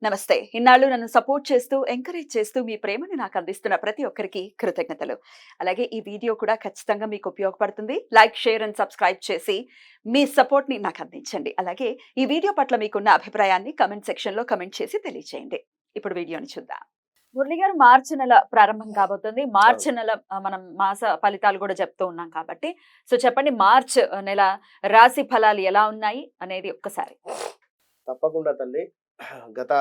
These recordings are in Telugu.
నమస్తే. ఇన్నాళ్ళు నన్ను సపోర్ట్ చేస్తూ, ఎంకరేజ్ చేస్తూ మీ ప్రేమని నాకు అందిస్తున్న ప్రతి ఒక్కరికి కృతజ్ఞతలు. అలాగే ఈ వీడియో కూడా ఖచ్చితంగా మీకు ఉపయోగపడుతుంది. లైక్, షేర్ అండ్ సబ్స్క్రైబ్ చేసి మీ సపోర్ట్‌ని నాకు అందించండి. అలాగే ఈ వీడియో పట్ల మీకున్న అభిప్రాయాన్ని కామెంట్ సెక్షన్‌లో కామెంట్ చేసి తెలియజేయండి. ఇప్పుడు వీడియోని చూద్దాం. మురళి గారు, మార్చి నెల ప్రారంభం కాబోతుంది. మార్చి అవును. నెల మనం మాస ఫలితాలు కూడా చెప్తూ ఉన్నాం కాబట్టి, సో చెప్పండి, మార్చ్ నెల రాశి ఫలాలు ఎలా ఉన్నాయి అనేది ఒక్కసారి. తప్పకుండా తల్లి. గత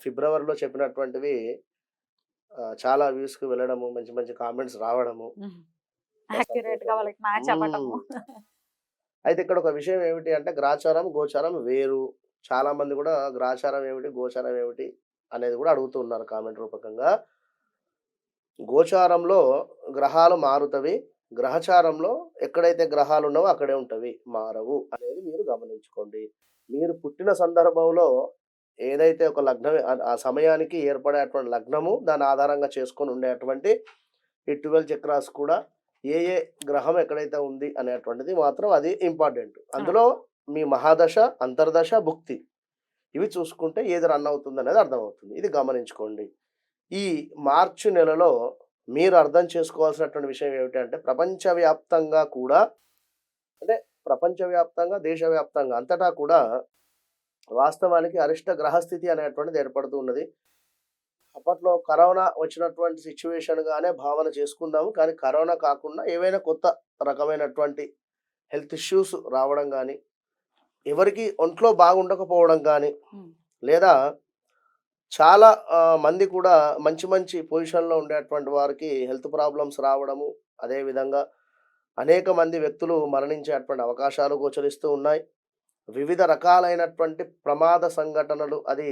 ఫిబ్రవరిలో చెప్పినటువంటివి చాలా వ్యూస్‌కి వెళ్ళడము, మంచి మంచి కామెంట్స్ రావడము, హ్మ్. బా యాక్యురేట్‌గా సంతోషము. వాళ్ళకి మ్యాచ్ అవ్వటము. హ్మ్. అయితే ఇక్కడ ఒక విషయం ఏమిటి అంటే గ్రాచారం, గోచారం వేరు. చాలామంది గూడా గ్రాచారం ఏమిటి, గోచారం ఏమిటి అనేది గూడా అడుగుతూ ఉన్నారు కామెంట్ రూపకంగా. గోచారంలో గ్రహాలు మారుతవి. గ్రహచారంలో ఎక్కడైతే గ్రహాలున్నావో అక్కడే ఉంటవి. మారవు అనేది మీరు గమనించుకోండి. మీరు పుట్టిన సందర్భంలో ఏదైతే ఒక లగ్నం ఆ సమయానికి ఏర్పడేటువంటి లగ్నము, దాన్ని ఆధారంగా చేసుకొని ఉండేటువంటి ఈ 12 చక్రాస్ కూడా ఏ ఏ గ్రహం ఎక్కడైతే ఉంది అనేటువంటిది మాత్రం అది ఇంపార్టెంట్. ఆ! అందులో మీ మహాదశ, అంతర్దశ, భుక్తి ఇవి చూసుకుంటే ఏది రన్ అవుతుందనేది అర్థమవుతుంది. ఇది గమనించుకోండి. ఈ మార్చి నెలలో మీరు అర్థం చేసుకోవాల్సినటువంటి విషయం ఏమిటంటే ప్రపంచవ్యాప్తంగా కూడా అంటే ప్రపంచవ్యాప్తంగా, దేశవ్యాప్తంగా అంతటా కూడా వాస్తవానికి అరిష్ట గ్రహస్థితి అనేటువంటిది ఏర్పడుతూ ఉన్నది. అప్పట్లో కరోనా వచ్చినటువంటి సిట్యుయేషన్‌గానే భావన చేసుకుందాము. కానీ కరోనా కాకుండా ఏవైనా కొత్త రకమైనటువంటి హెల్త్ ఇష్యూస్ రావడం గానీ, ఎవరికీ ఒంట్లో బాగుండకపోవడం గానీ, హ్మ్. లేదా చాలా మంది కూడా మంచి మంచి పొజిషన్‌లో ఉండేటువంటి వారికి హెల్త్ ప్రాబ్లమ్స్ రావడము, అదే విధంగా అనేక మంది వ్యక్తులు మరణించేటువంటి అవకాశాలు గోచరిస్తూ ఉన్నాయి. వివిధ రకాలైనటువంటి ప్రమాద సంఘటనలు అది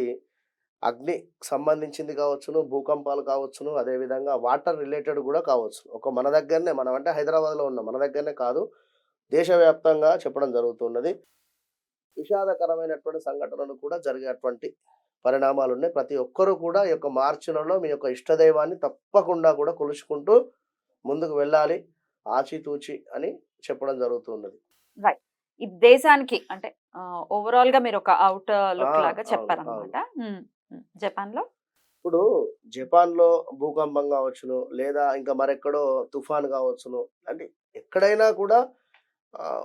అగ్ని సంబంధించింది కావచ్చును, భూకంపాలు కావచ్చును, అదే విధంగా వాటర్ రిలేటెడ్ గూడా కావచ్చు. మన దగ్గరనే మనం అంటే హైదరాబాద్‌లో ఉన్నాం. మన దగ్గరనే కాదు, దేశవ్యాప్తంగా చెప్పడం జరుగుతున్నది. విషాదకరమైనటువంటి సంఘటనలు కూడా జరిగేటువంటి పరిణామాలున్నాయి. ప్రతి ఒక్కరు కూడా ఈ యొక్క మార్చి నెలలో మీ యొక్క ఇష్టదైవాన్ని తప్పకుండా కూడా కొలుచుకుంటూ ముందుకు వెళ్ళాలి. ఆచితూచి అని చెప్పడం జరుగుతున్నది. రైట్. ఈ దేశానికి అంటే ఓవరాల్‌గా మీరొక ఔట్ ఆ! లుక్ లాగా అవును. అవును. చెప్పారనమాట. హ్మ్. హ్మ్. జపాన్‌లో? ఇప్పుడు జపాన్‌లో భూకంపం గావచ్చును, లేదా ఇంకా మరెక్కడో తుఫాన్ గావచ్చును. అంటే ఎక్కడైనా కూడా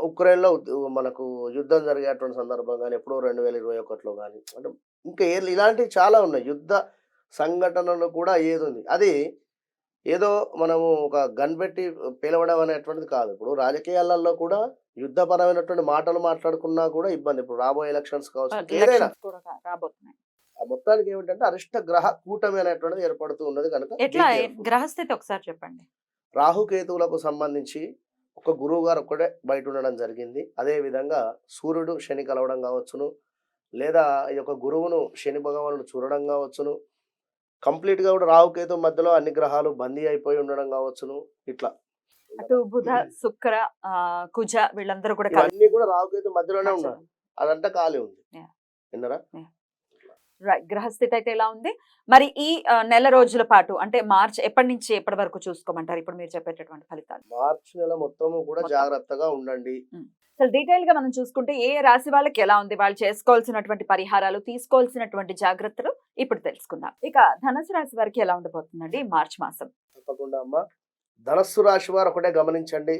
ఉక్రెయిన్‌లో మనకు యుద్ధం జరిగేటువంటి సందర్భం గాని, ఎప్పుడో 2021లో గాని, అంటే ఇంకా ఇలాంటివి చాలా ఉన్నాయి. యుద్ధ సంఘటనలు కూడా ఏదుంది. అది ఏదో మనము ఒక గన్ పెట్టి పేలవడం అనేటువంటిది కాదు. ఇప్పుడు రాజకీయాలలో కూడా యుద్ధపరమైనటువంటి మాటలు మాట్లాడుకున్నా కూడా ఇబ్బంది. ఇప్పుడు రాబోయే ఎలక్షన్స్ కావచ్చు, ఇంకేదైనా. ఎలక్షన్స్ కూడా రాబోతున్నాయి. ఆ మొత్తానికి ఏమిటంటే అరిష్ట గ్రహ కూటమి అనేటువంటిది ఏర్పడుతూ ఉన్నది కనుక బీ ఎట్లా కేర్‌ఫుల్. గ్రహస్థితి ఒకసారి చెప్పండి? రాహుకేతువులకు సంబంధించి ఒక గురువుగారు ఒక్కడే బయట ఉండడం జరిగింది. అదే విధంగా సూర్యుడు, శని కలవడం కావచ్చును, లేదా ఈ యొక్క గురువును శని భగవానుడు చూడడం కావచ్చును. కంప్లీట్‌గా కూడా రాహుకేతు మధ్యలో అన్ని గ్రహాలు బందీ అయిపోయి ఉండడం కావచ్చును. ఇట్లా. అటు బుధ, శుక్ర, కుజ వీళ్ళందరూ కూడా కలిసి ఇవన్నీ కూడా రాహుకేతు మధ్యలోనే ఉన్నారు. మధ్యలో. అదంతా ఖాళీ ఉంది. యాహ్! విన్నారా? యాహ్! రైట్. గ్రహస్థితి అయితే ఎలా ఉంది? మరి ఈ నెల రోజుల పాటు అంటే మార్చ్ ఎప్పటి నుంచి ఎప్పటి వరకు చూసుకోమంటారు? ఇప్పుడు మీరు చెప్పేటటువంటి ఫలితాలు మార్చి నెల మొత్తము కూడా మొత్తం. జాగ్రత్తగా ఉండండి. హ్మ్. అసలు డీటెయిల్‌గా మనం చూసుకుంటే ఏ రాశి వాళ్ళకి ఎలా ఉంది? వాళ్ళు చేసుకోవాల్సినటువంటి పరిహారాలు, తీసుకోవాల్సినటువంటి జాగ్రత్తలు ఇప్పుడు తెలుసుకుందాం. ఇక ధనుసు రాశి వారికి ఎలా ఉండబోతుందండి ఈ మార్చ్ మాసం? తప్పకుండా అమ్మ. ధనస్సు రాశి వారు ఒకటే గమనించండి.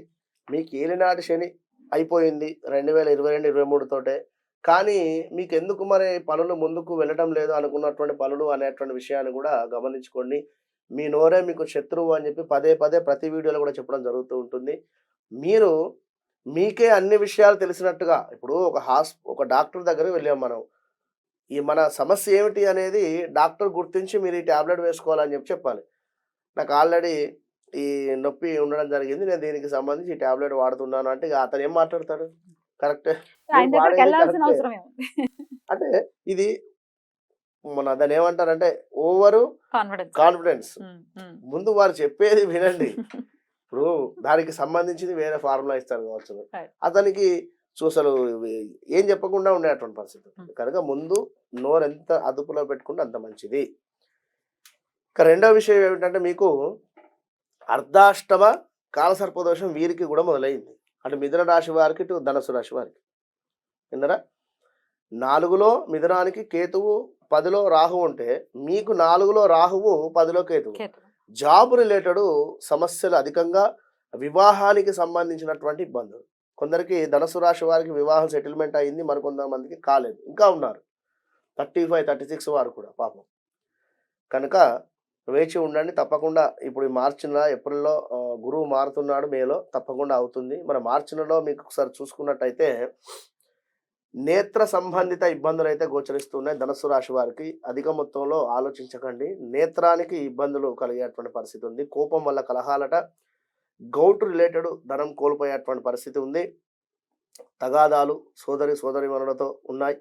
మీకు ఏలినాటి శని అయిపోయింది 2022, 23 తోటే. కానీ మీకెందుకు మరి పనులు ముందుకు వెళ్ళడం లేదు అనుకున్నటువంటి పనులు అనేటువంటి విషయాన్ని గూడా గమనించుకోండి. మీ నోరే మీకు శత్రువు అని జెప్పి పదే పదే ప్రతి వీడియోలో గూడా చెప్పడం జరుగుతూ ఉంటుంది. మీరు మీకే అన్ని విషయాలు తెలిసినట్టుగా ఇప్పుడు ఒక డాక్టర్ దగ్గరికి వెళ్ళాం మనం. ఈ మన సమస్య ఏమిటి అనేది డాక్టర్ గుర్తించి మీరు ఈ టాబ్లెట్ వేసుకోవాలని చెప్పాలి. నాకు ఆల్రెడీ ఈ నొప్పి ఉండడం జరిగింది. నేను దీనికి సంబంధించి ఈ టాబ్లెట్ వాడుతున్నాను అంటే, ఇగ అతనేం మాట్లాడతాడు? కరెక్టే. ఆయన నువ్వు వాడేది దగ్గరికెళ్ళాల్సిన కరెక్టే. అవసరం ఏముంది? అంటే ఇది దాన్నేమంటారంటే ఓవరు కాన్ఫిడెన్స్. కాన్ఫిడెన్స్. హ్మ్. హ్మ్. ముందు వారు చెప్పేది వినండి. ఇప్పుడు దానికి సంబంధించింది వేరే ఫార్ములా ఇస్తారు కావచ్చును. రైట్. అతనికి అసలు ఏం చెప్పకుండా ఉండేటువంటి పరిస్థితి. హ్మ్. కనుక ముందు నోరెంత అదుపులో పెట్టుకుంటే అంత మంచిది. ఇక రెండో విషయం ఏమిటంటే మీకు అర్ధాష్టమ కాలసర్పదోషం వీరికి కూడా మొదలైంది. అటు మిథున రాశి వారికి, ఇటు ధనుసు రాశి వారికి. విన్నారా? 4లో మిథునానికి కేతువు 10లో రాహు ఉంటే మీకు 4లో రాహువు 10లో కేతువు. కేతు. జాబ్ రిలేటెడ్ సమస్యలు అధికంగా, వివాహానికి సంబంధించినటువంటి ఇబ్బందులు. కొందరికి ధనుసు రాశి వారికి వివాహం సెటిల్మెంట్ అయింది. మరికొంతమందికి కాలేదు. ఇంకా ఉన్నారు 35, 36 వారు కూడా పాపం. కనుక వేచి ఉండండి. తప్పకుండా ఇప్పుడు ఈ మార్చి నెల, ఏప్రిల్‌లో గురువు మారుతున్నాడు. మేలో తప్పకుండా అవుతుంది. మన మార్చి నెలలో మీకు ఒకసారి చూసుకున్నట్టయితే నేత్ర సంబంధిత ఇబ్బందులైతే గోచరిస్తున్నాయి ధనుస్సు రాశి వారికి. అధిక మొత్తంలో ఆలోచించకండి. నేత్రానికి ఇబ్బందులు కలిగేటువంటి పరిస్థితి ఉంది. కోపం వల్ల కలహాలట. గౌట్ రిలేటెడ్ ధనం కోల్పోయేటువంటి పరిస్థితి ఉంది. తగాదాలు సోదరీమణులతో ఉన్నాయి.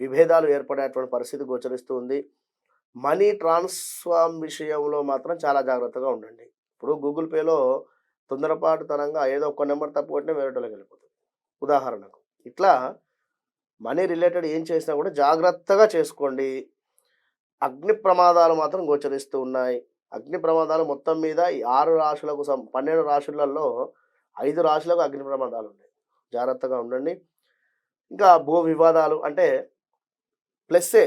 విభేదాలు ఏర్పడేటువంటి పరిస్థితి గోచరిస్తూ ఉంది. మనీ ట్రాన్స్ఫార్మ్ విషయంలో మాత్రం చాలా జాగ్రత్తగా ఉండండి. ఇప్పుడు గూగుల్ పేలో తొందరపాటుతనంగా ఏదో ఒక్క నెంబర్ తప్పు కొట్టినా వేరేటోళ్ళకి వెళ్ళిపోతుంది. ఉదాహరణకు ఇట్లా మనీ రిలేటెడ్ ఏం చేసినా కూడా జాగ్రత్తగా చేసుకోండి. అగ్ని ప్రమాదాలు మాత్రం గోచరిస్తూ ఉన్నాయి. అగ్ని ప్రమాదాలు మొత్తం మీద ఈ 6 రాశులకు 12 రాశులలో 5 రాశులకు అగ్ని ప్రమాదాలు ఉన్నాయి. జాగ్రత్తగా ఉండండి. ఇంకా భూ వివాదాలు అంటే ప్లస్సే.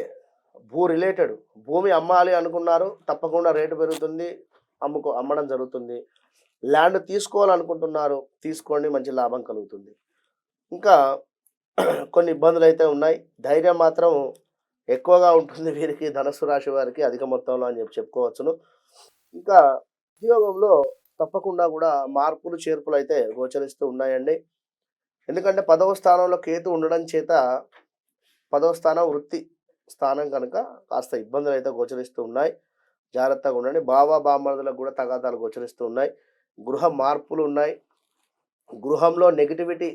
భూ రిలేటెడ్ భూమి అమ్మాలి అనుకున్నారు, తప్పకుండా రేటు పెరుగుతుంది, అమ్మడం జరుగుతుంది. ల్యాండ్ తీసుకోవాలనుకుంటున్నారు, తీసుకోండి, మంచి లాభం కలుగుతుంది. ఇంకా కొన్ని ఇబ్బందులు అయితే ఉన్నాయి. ధైర్యం మాత్రం ఎక్కువగా ఉంటుంది వీరికి, ధనుస్సు రాశి వారికి అధిక మొత్తంలో అని చెప్పుకోవచ్చును. ఇంకా ఉద్యోగంలో తప్పకుండా కూడా మార్పులు చేర్పులు అయితే గోచరిస్తూ ఉన్నాయండి. ఎందుకంటే 10వ స్థానంలో కేతు ఉండడం చేత 10వ స్థానం వృత్తి స్థానం కనుక కాస్త ఇబ్బందులు అయితే గోచరిస్తూ ఉన్నాయి. జాగ్రత్తగా ఉండండి. బామర్దులకు కూడా తగాదాలు గోచరిస్తూ ఉన్నాయి. గృహ మార్పులు ఉన్నాయి. గృహంలో నెగిటివిటీ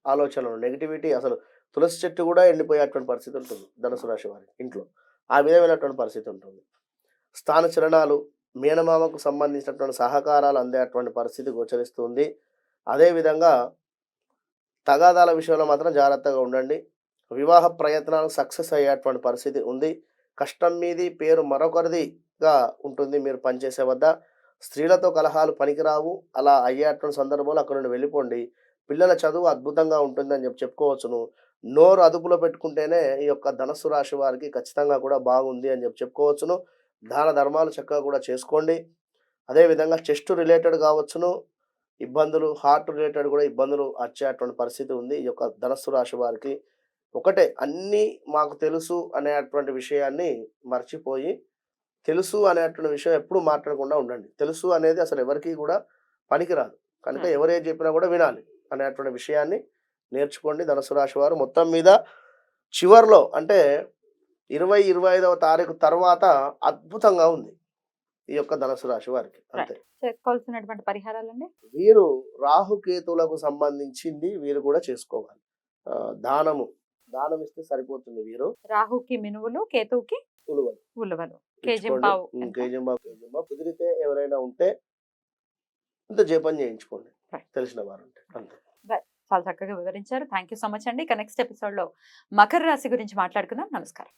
ఆలోచనలు, నెగిటివిటీ, అసలు తులసి చెట్టు కూడా ఎండిపోయేటువంటి పరిస్థితి ఉంటుంది ధనుసు రాశి వారికి ఇంట్లో. ఆ విధమైనటువంటి పరిస్థితి ఉంటుంది. స్థాన చలనాలు, మేనమామకు సంబంధించినటువంటి సహకారాలు అందేటువంటి పరిస్థితి గోచరిస్తుంది. అదేవిధంగా తగాదాల విషయంలో మాత్రం జాగ్రత్తగా ఉండండి. వివాహ ప్రయత్నాలు సక్సెస్ అయ్యేటువంటి పరిస్థితి ఉంది. కష్టం మీది, పేరు మరొకరిదిగా ఉంటుంది మీరు పనిచేసే వద్ద. స్త్రీలతో కలహాలు పనికిరావు. అలా అయ్యేటువంటి సందర్భంలో అక్కడ నుండి వెళ్ళిపోండి. పిల్లల చదువు అద్భుతంగా ఉంటుందని చెప్పుకోవచ్చును. నోరు అదుపులో పెట్టుకుంటేనే ఈ యొక్క ధనుస్సు రాశి వారికి ఖచ్చితంగా కూడా బాగుంది అని చెప్పుకోవచ్చును. దాన ధర్మాలు చక్కగా కూడా చేసుకోండి. అదేవిధంగా చెస్ట్ రిలేటెడ్ కావచ్చును ఇబ్బందులు, హార్ట్ రిలేటెడ్ కూడా ఇబ్బందులు వచ్చేటువంటి పరిస్థితి ఉంది ఈ యొక్క ధనుస్సు రాశి వారికి. ఒకటే, అన్నీ మాకు తెలుసు అనేటువంటి విషయాన్ని మర్చిపోయి, తెలుసు అనేటువంటి విషయం ఎప్పుడు మాట్లాడకుండా ఉండండి. తెలుసు అనేది అసలు ఎవరికి కూడా పనికిరాదు. కనుక ఎవరేం చెప్పినా కూడా వినాలి అనేటువంటి విషయాన్ని నేర్చుకోండి ధనుసు రాశి వారు. మొత్తం మీద చివర్లో అంటే 25వ తారీఖు తర్వాత అద్భుతంగా ఉంది ఈ యొక్క ధనుసు రాశి వారికి. అంతే. చేసుకోవాల్సినటువంటి పరిహారాలండి వీరు రాహుకేతువులకు సంబంధించింది వీరు కూడా చేసుకోవాలి. దానం ఇస్తే సరిపోతుంది. వీరు రాహుకి మినువులు, కేతువుకి ఉలువలు. కేజీంబావు కుదిరితే ఎవరైనా ఉంటే ఇంత జపం చేయించుకోండి తెలిసిన వారు ఉంటే. అంతే. చాలా చక్కగా వివరించారు. థ్యాంక్ యూ సో మచ్ అండి. ఇక నెక్స్ట్ ఎపిసోడ్ లో మకర రాశి గురించి మాట్లాడుకుందాం. నమస్కారం.